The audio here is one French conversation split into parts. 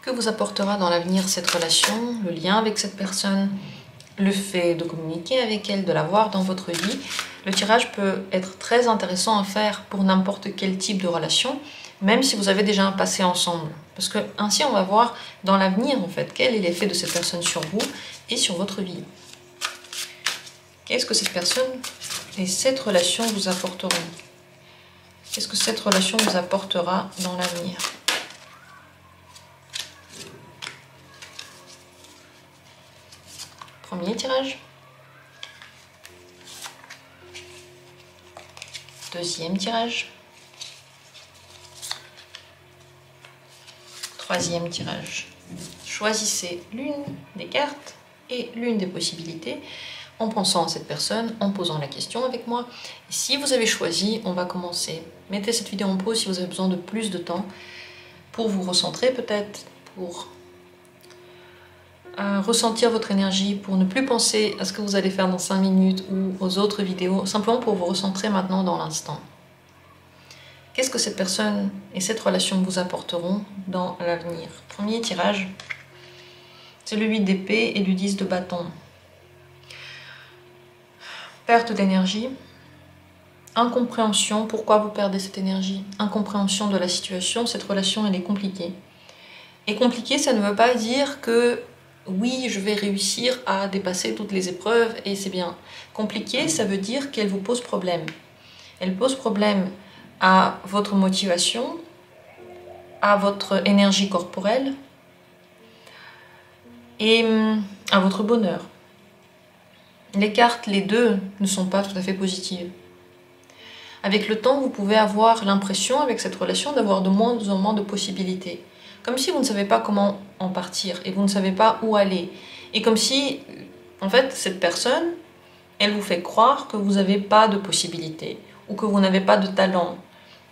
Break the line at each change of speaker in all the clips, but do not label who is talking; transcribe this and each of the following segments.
Que vous apportera dans l'avenir cette relation, le lien avec cette personne, le fait de communiquer avec elle, de la voir dans votre vie. Le tirage peut être très intéressant à faire pour n'importe quel type de relation, même si vous avez déjà un passé ensemble. Parce que ainsi on va voir dans l'avenir en fait quel est l'effet de cette personne sur vous et sur votre vie. Qu'est-ce que cette personne et cette relation vous apporteront? Qu'est-ce que cette relation vous apportera dans l'avenir? Premier tirage. Deuxième tirage. Troisième tirage. Choisissez l'une des cartes et l'une des possibilités en pensant à cette personne, en posant la question avec moi. Et si vous avez choisi, on va commencer. Mettez cette vidéo en pause si vous avez besoin de plus de temps pour vous recentrer peut-être, pour ressentir votre énergie, pour ne plus penser à ce que vous allez faire dans 5 minutes ou aux autres vidéos, simplement pour vous recentrer maintenant dans l'instant. Qu'est-ce que cette personne et cette relation vous apporteront dans l'avenir? Premier tirage, c'est le 8 d'épée et le 10 de bâton. Perte d'énergie, incompréhension, pourquoi vous perdez cette énergie? Incompréhension de la situation, cette relation elle est compliquée. Et compliquée, ça ne veut pas dire que oui, je vais réussir à dépasser toutes les épreuves et c'est bien. Compliqué, ça veut dire qu'elle vous pose problème. Elle pose problème à votre motivation, à votre énergie corporelle et à votre bonheur. Les cartes, les deux, ne sont pas tout à fait positives. Avec le temps, vous pouvez avoir l'impression, avec cette relation, d'avoir de moins en moins de possibilités. Comme si vous ne savez pas comment en partir et vous ne savez pas où aller. Et comme si, en fait, cette personne, elle vous fait croire que vous n'avez pas de possibilités, ou que vous n'avez pas de talent,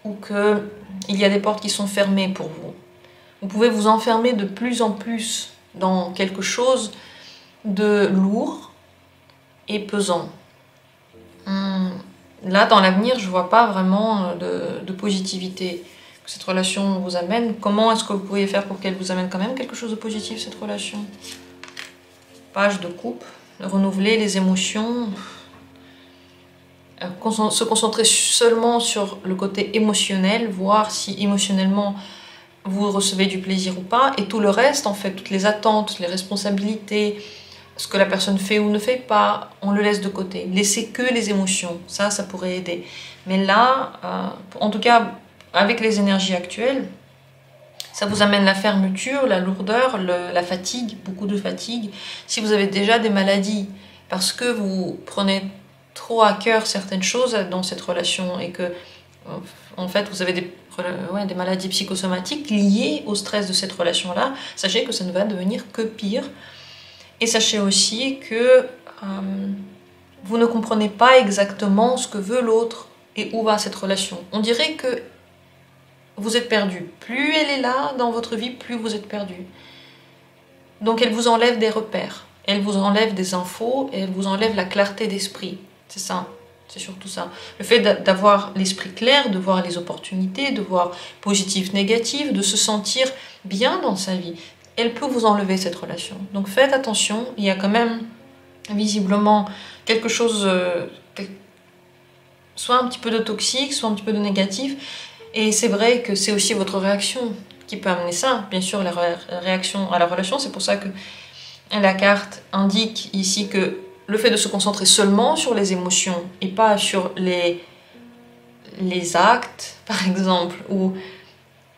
ou qu'il y a des portes qui sont fermées pour vous. Vous pouvez vous enfermer de plus en plus dans quelque chose de lourd et pesant. Là, dans l'avenir, je ne vois pas vraiment de positivité que cette relation vous amène. Comment est-ce que vous pourriez faire pour qu'elle vous amène quand même quelque chose de positif, cette relation? Page de coupe, renouveler les émotions, se concentrer seulement sur le côté émotionnel, voir si émotionnellement vous recevez du plaisir ou pas, et tout le reste, en fait, toutes les attentes, les responsabilités, ce que la personne fait ou ne fait pas, on le laisse de côté. Laissez que les émotions, ça pourrait aider. Mais là, en tout cas, avec les énergies actuelles, ça vous amène la fermeture, la lourdeur, la fatigue, beaucoup de fatigue. Si vous avez déjà des maladies, parce que vous prenez trop à cœur certaines choses dans cette relation et que, en fait, vous avez des maladies psychosomatiques liées au stress de cette relation-là, sachez que ça ne va devenir que pire. Et sachez aussi que vous ne comprenez pas exactement ce que veut l'autre et où va cette relation. On dirait que vous êtes perdu. Plus elle est là dans votre vie, plus vous êtes perdu. Donc elle vous enlève des repères, elle vous enlève des infos et elle vous enlève la clarté d'esprit. C'est ça, c'est surtout ça. Le fait d'avoir l'esprit clair, de voir les opportunités, de voir positif, négatif, de se sentir bien dans sa vie. Elle peut vous enlever cette relation. Donc faites attention, il y a quand même visiblement quelque chose, soit un petit peu de toxique, soit un petit peu de négatif. Et c'est vrai que c'est aussi votre réaction qui peut amener ça. Bien sûr, la réaction à la relation, c'est pour ça que la carte indique ici que le fait de se concentrer seulement sur les émotions et pas sur les actes, par exemple, ou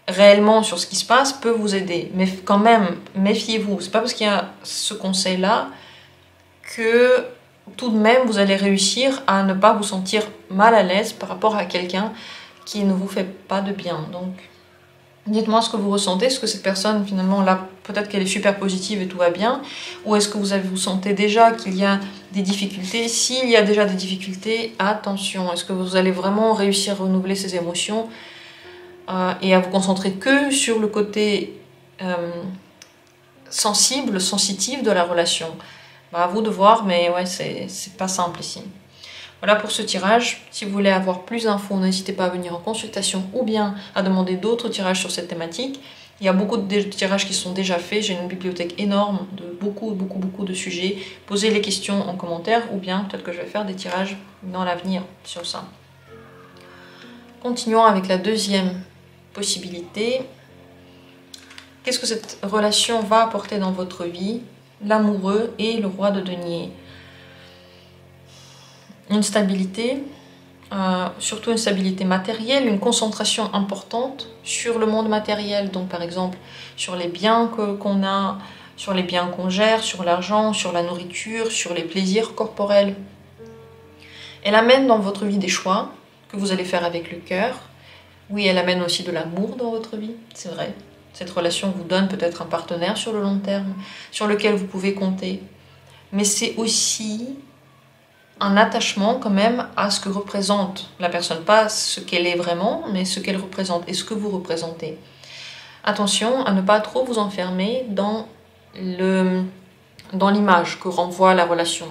réellement sur ce qui se passe peut vous aider. Mais quand même, méfiez-vous. C'est pas parce qu'il y a ce conseil-là que tout de même vous allez réussir à ne pas vous sentir mal à l'aise par rapport à quelqu'un qui ne vous fait pas de bien. Donc, dites-moi ce que vous ressentez. Est-ce que cette personne, finalement, là, peut-être qu'elle est super positive et tout va bien? Ou est-ce que vous sentez déjà qu'il y a des difficultés? S'il y a déjà des difficultés, attention. Est-ce que vous allez vraiment réussir à renouveler ces émotions et à vous concentrer que sur le côté sensible, sensitif de la relation? À vous de voir, mais ouais, c'est pas simple ici. Voilà pour ce tirage. Si vous voulez avoir plus d'infos, n'hésitez pas à venir en consultation ou bien à demander d'autres tirages sur cette thématique. Il y a beaucoup de tirages qui sont déjà faits. J'ai une bibliothèque énorme de beaucoup de sujets. Posez les questions en commentaire ou bien peut-être que je vais faire des tirages dans l'avenir sur ça. Continuons avec la deuxième possibilité. Qu'est-ce que cette relation va apporter dans votre vie? L'amoureux et le roi de denier. Une stabilité, surtout une stabilité matérielle, une concentration importante sur le monde matériel. Donc par exemple sur les biens qu'on a, sur les biens qu'on gère, sur l'argent, sur la nourriture, sur les plaisirs corporels. Elle amène dans votre vie des choix que vous allez faire avec le cœur. Oui, elle amène aussi de l'amour dans votre vie, c'est vrai. Cette relation vous donne peut-être un partenaire sur le long terme, sur lequel vous pouvez compter. Mais c'est aussi un attachement quand même à ce que représente la personne. Pas ce qu'elle est vraiment, mais ce qu'elle représente et ce que vous représentez. Attention à ne pas trop vous enfermer dans l'image que renvoie la relation.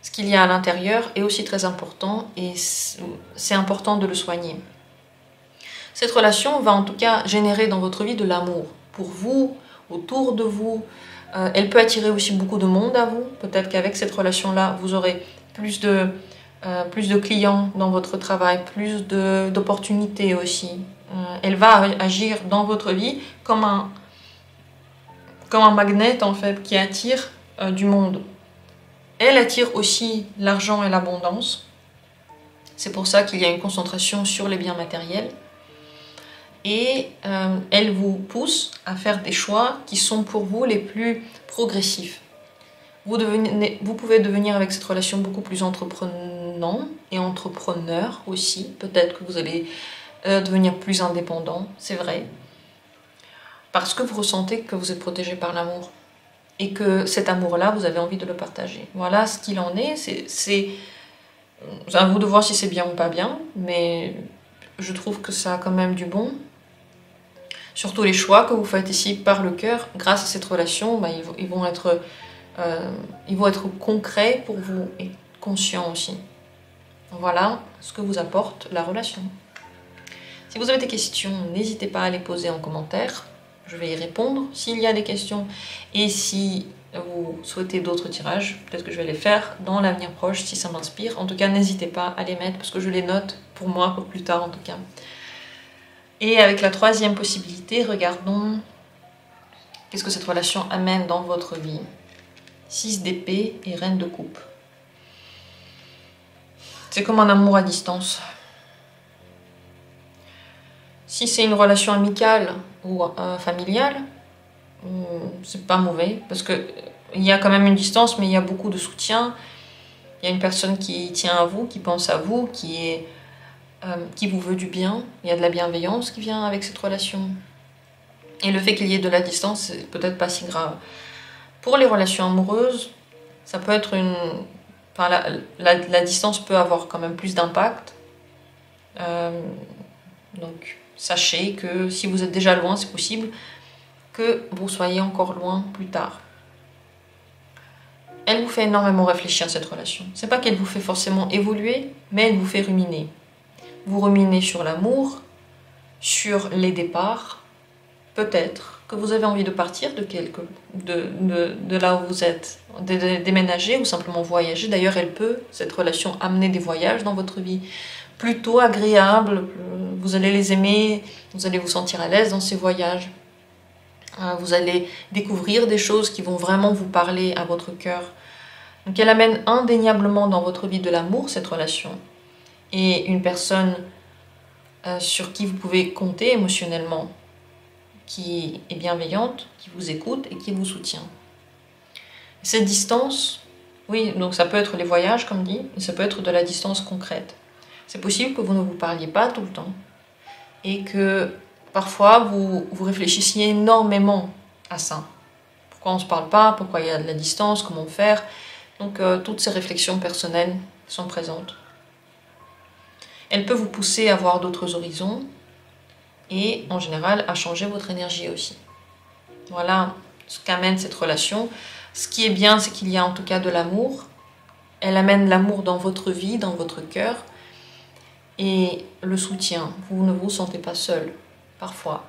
Ce qu'il y a à l'intérieur est aussi très important et c'est important de le soigner. Cette relation va en tout cas générer dans votre vie de l'amour pour vous, autour de vous. Elle peut attirer aussi beaucoup de monde à vous. Peut-être qu'avec cette relation-là, vous aurez plus de clients dans votre travail, plus d'opportunités aussi. Elle va agir dans votre vie comme un magnet en fait qui attire du monde. Elle attire aussi l'argent et l'abondance. C'est pour ça qu'il y a une concentration sur les biens matériels. Et elle vous pousse à faire des choix qui sont pour vous les plus progressifs. Vous pouvez devenir avec cette relation beaucoup plus entreprenant et entrepreneur aussi. Peut-être que vous allez devenir plus indépendant, c'est vrai. Parce que vous ressentez que vous êtes protégé par l'amour. Et que cet amour-là, vous avez envie de le partager. Voilà ce qu'il en est. C'est à vous de voir si c'est bien ou pas bien. Mais je trouve que ça a quand même du bon. Surtout les choix que vous faites ici par le cœur, grâce à cette relation, ils vont être concrets pour vous et conscients aussi. Voilà ce que vous apporte la relation. Si vous avez des questions, n'hésitez pas à les poser en commentaire. Je vais y répondre s'il y a des questions. Et si vous souhaitez d'autres tirages, peut-être que je vais les faire dans l'avenir proche si ça m'inspire. En tout cas, n'hésitez pas à les mettre parce que je les note pour moi, pour plus tard en tout cas. Et avec la troisième possibilité, regardons qu'est-ce que cette relation amène dans votre vie. 6 d'épée et reine de coupe. C'est comme un amour à distance. Si c'est une relation amicale ou familiale, c'est pas mauvais parce que il y a quand même une distance, mais il y a beaucoup de soutien. Il y a une personne qui tient à vous, qui pense à vous, qui vous veut du bien. Il y a de la bienveillance qui vient avec cette relation. Et le fait qu'il y ait de la distance, c'est peut-être pas si grave. Pour les relations amoureuses, ça peut être la distance peut avoir quand même plus d'impact. Donc, sachez que si vous êtes déjà loin, c'est possible que vous soyez encore loin plus tard. Elle vous fait énormément réfléchir, cette relation. C'est pas qu'elle vous fait forcément évoluer, mais elle vous fait ruminer. Vous ruminez sur l'amour, sur les départs. Peut-être que vous avez envie de partir de là où vous êtes, de déménager ou simplement voyager. D'ailleurs, cette relation, amener des voyages dans votre vie plutôt agréables. Vous allez les aimer, vous allez vous sentir à l'aise dans ces voyages. Vous allez découvrir des choses qui vont vraiment vous parler à votre cœur. Donc elle amène indéniablement dans votre vie de l'amour, cette relation. Et une personne sur qui vous pouvez compter émotionnellement, qui est bienveillante, qui vous écoute et qui vous soutient. Cette distance, oui, donc ça peut être les voyages comme dit, mais ça peut être de la distance concrète. C'est possible que vous ne vous parliez pas tout le temps et que parfois vous réfléchissiez énormément à ça. Pourquoi on ne se parle pas, pourquoi il y a de la distance, comment faire. Donc toutes ces réflexions personnelles sont présentes. Elle peut vous pousser à voir d'autres horizons et en général à changer votre énergie aussi. Voilà ce qu'amène cette relation. Ce qui est bien, c'est qu'il y a en tout cas de l'amour. Elle amène l'amour dans votre vie, dans votre cœur et le soutien. Vous ne vous sentez pas seul, parfois.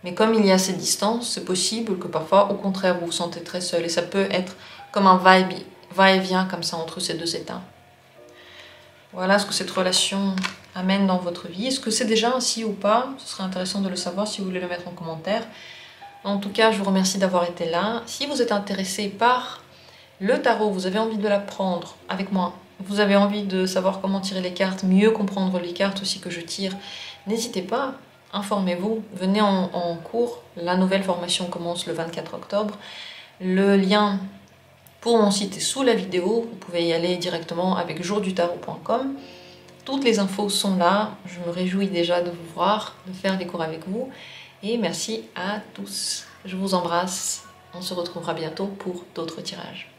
Mais comme il y a cette distance, c'est possible que parfois, au contraire, vous vous sentez très seul. Et ça peut être comme un va-et-vient comme ça entre ces deux états. Voilà ce que cette relation amène dans votre vie. Est-ce que c'est déjà ainsi ou pas? Ce serait intéressant de le savoir si vous voulez le mettre en commentaire. En tout cas, je vous remercie d'avoir été là. Si vous êtes intéressé par le tarot, vous avez envie de l'apprendre avec moi, vous avez envie de savoir comment tirer les cartes, mieux comprendre les cartes aussi que je tire, n'hésitez pas, informez-vous, venez en cours. La nouvelle formation commence le 24 octobre. Le lien pour mon site est sous la vidéo, vous pouvez y aller directement avec jourdutarot.com. Toutes les infos sont là, je me réjouis déjà de vous voir, de faire les cours avec vous. Et merci à tous. Je vous embrasse. On se retrouvera bientôt pour d'autres tirages.